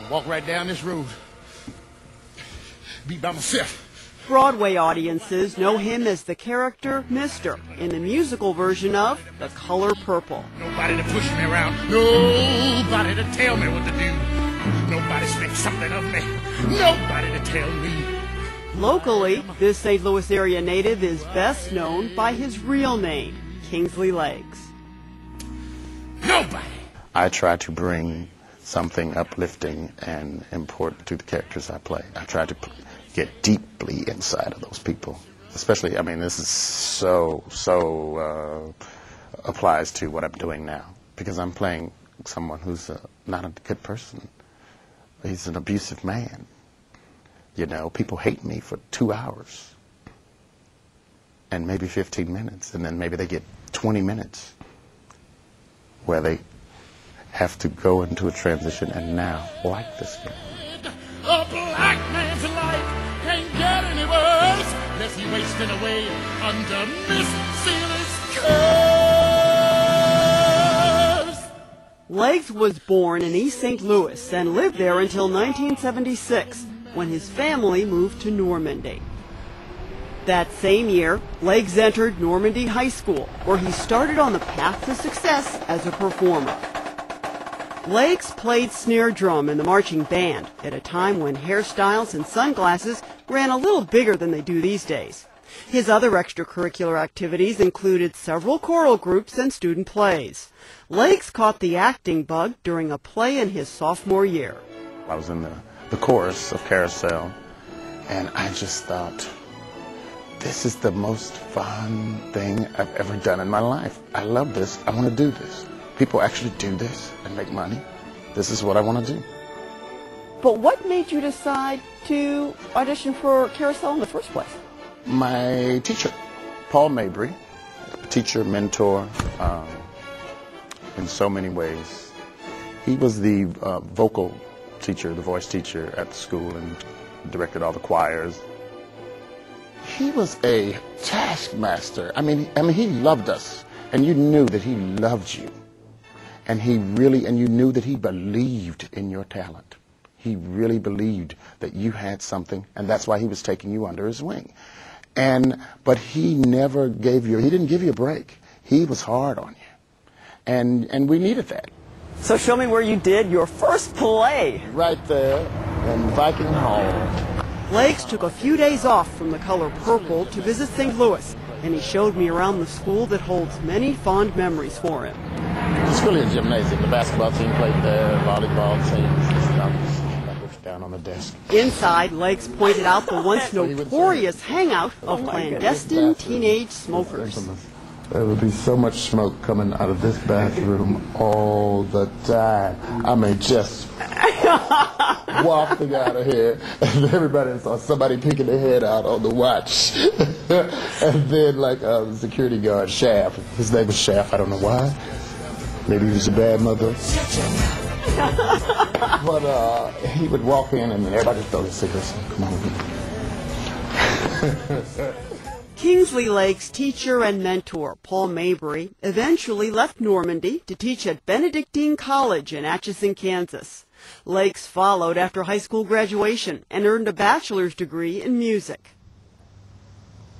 walk right down this road. Be by myself. Broadway audiences know him as the character Mr. in the musical version of The Color Purple. Nobody to push me around. Nobody to tell me what to do. Nobody expects something of me. Nobody to tell me. Locally, this St. Louis area native is best known by his real name, Kingsley Leggs. Nobody. I try to bring something uplifting and important to the characters I play. I try to get deeply inside of those people. Especially, I mean, this is so applies to what I'm doing now. Because I'm playing someone who's not a good person. He's an abusive man. You know, people hate me for 2 hours. And maybe 15 minutes. And then maybe they get 20 minutes where they have to go into a transition and now like this guy. A black man's life can't get any worse unless he's wasting away under Miss Celia's curse. Leggs was born in East St. Louis and lived there until 1976, when his family moved to Normandy. That same year, Leggs entered Normandy High School, where he started on the path to success as a performer. Leggs played snare drum in the marching band at a time when hairstyles and sunglasses ran a little bigger than they do these days. His other extracurricular activities included several choral groups and student plays. Leggs caught the acting bug during a play in his sophomore year. I was in the chorus of Carousel, and I just thought, this is the most fun thing I've ever done in my life. I love this. I want to do this. People actually do this and make money. This is what I want to do. But what made you decide to audition for Carousel in the first place? My teacher, Paul Mabry, teacher, mentor, in so many ways. He was the vocal teacher, the voice teacher at the school, and directed all the choirs. He was a taskmaster. I mean, he loved us, and you knew that he loved you. And you knew that he believed in your talent. He really believed that you had something, and that's why he was taking you under his wing. But he never he didn't give you a break. He was hard on you. And we needed that. So show me where you did your first play. Right there in Viking Hall. Leggs took a few days off from The Color Purple to visit St. Louis, and he showed me around the school that holds many fond memories for him. It's really a gymnasium. The basketball team played there, volleyball teams, stuff down on the desk. Inside, Leggs pointed out the once notorious hangout of clandestine teenage smokers. There would be so much smoke coming out of this bathroom all the time. I mean, just wafting out of here, and everybody saw somebody picking their head out on the watch. And then, like, the security guard, Shaft. His name was Shaft. I don't know why. Maybe he was a bad mother. But he would walk in, and then everybody would throw their cigarettes. Come on. Kingsley Leggs' teacher and mentor, Paul Mabry, eventually left Normandy to teach at Benedictine College in Atchison, Kansas. Leggs followed after high school graduation and earned a bachelor's degree in music.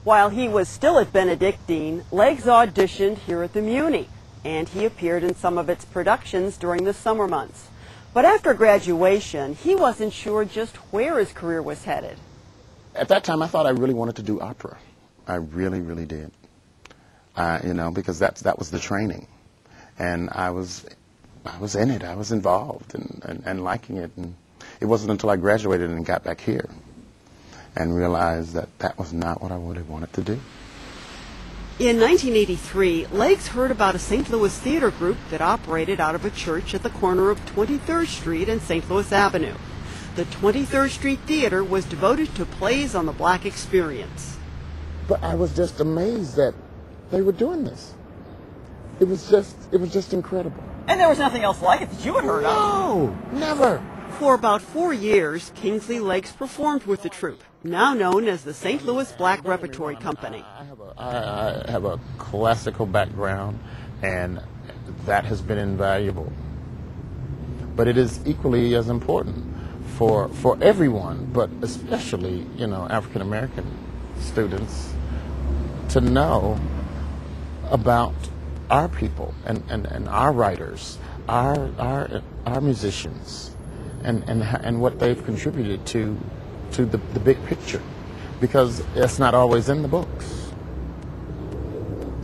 While he was still at Benedictine, Leggs auditioned here at the Muni, and he appeared in some of its productions during the summer months. But after graduation, he wasn't sure just where his career was headed. At that time, I thought I really wanted to do opera. I really, really did. Because that was the training. And I was in it. I was involved and liking it. And it wasn't until I graduated and got back here and realized that was not what I really wanted to do. In 1983, Leggs heard about a St. Louis theater group that operated out of a church at the corner of 23rd Street and St. Louis Avenue. The 23rd Street Theater was devoted to plays on the black experience. But I was just amazed that they were doing this. It was just incredible. And there was nothing else like it that you had heard of? No, never. For about 4 years, Kingsley Leggs performed with the troupe, now known as the St. Louis Black Repertory Company. I have a classical background, and that has been invaluable. But it is equally as important for everyone, but especially, you know, African American students to know about our people and our writers, our musicians, and what they've contributed to the big picture, because it's not always in the books,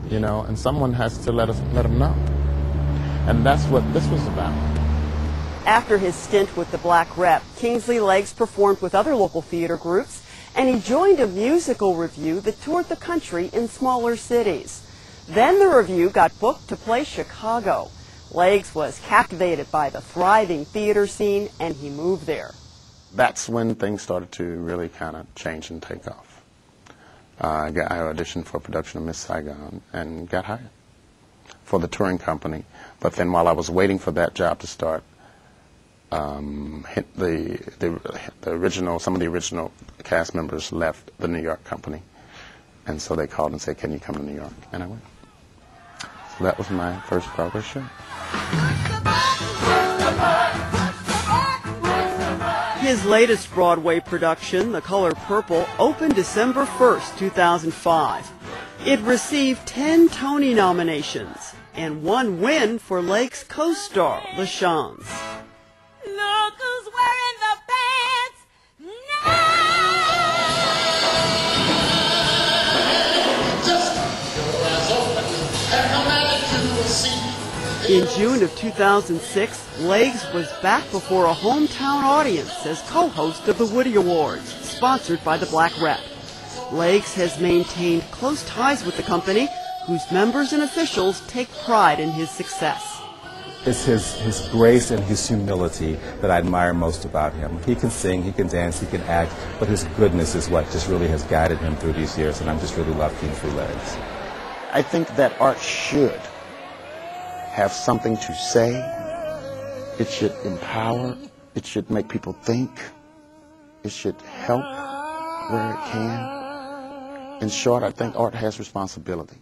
you know, and someone has to let them know, and that's what this was about. After his stint with the Black Rep, Kingsley Leggs performed with other local theater groups, and he joined a musical revue that toured the country in smaller cities. Then the revue got booked to play Chicago. Leggs was captivated by the thriving theater scene, and he moved there. That's when things started to really kind of change and take off. I auditioned for a production of Miss Saigon and got hired for the touring company. But then while I was waiting for that job to start, some of the original cast members left the New York company, and so they called and said, "Can you come to New York?" And I went. So that was my first Broadway show. His latest Broadway production, The Color Purple, opened December 1st, 2005. It received 10 Tony nominations and 1 win for Leggs' co-star, LaChanze. Look who's wearing the pants now. In June of 2006, Leggs was back before a hometown audience as co-host of the Woody Awards, sponsored by the Black Rep. Leggs has maintained close ties with the company, whose members and officials take pride in his success. It's his grace and his humility that I admire most about him. He can sing, he can dance, he can act, but his goodness is what just really has guided him through these years, and I'm just really love Kingsley Leggs. I think that art should have something to say. It should empower. It should make people think. It should help where it can. In short, I think art has responsibility.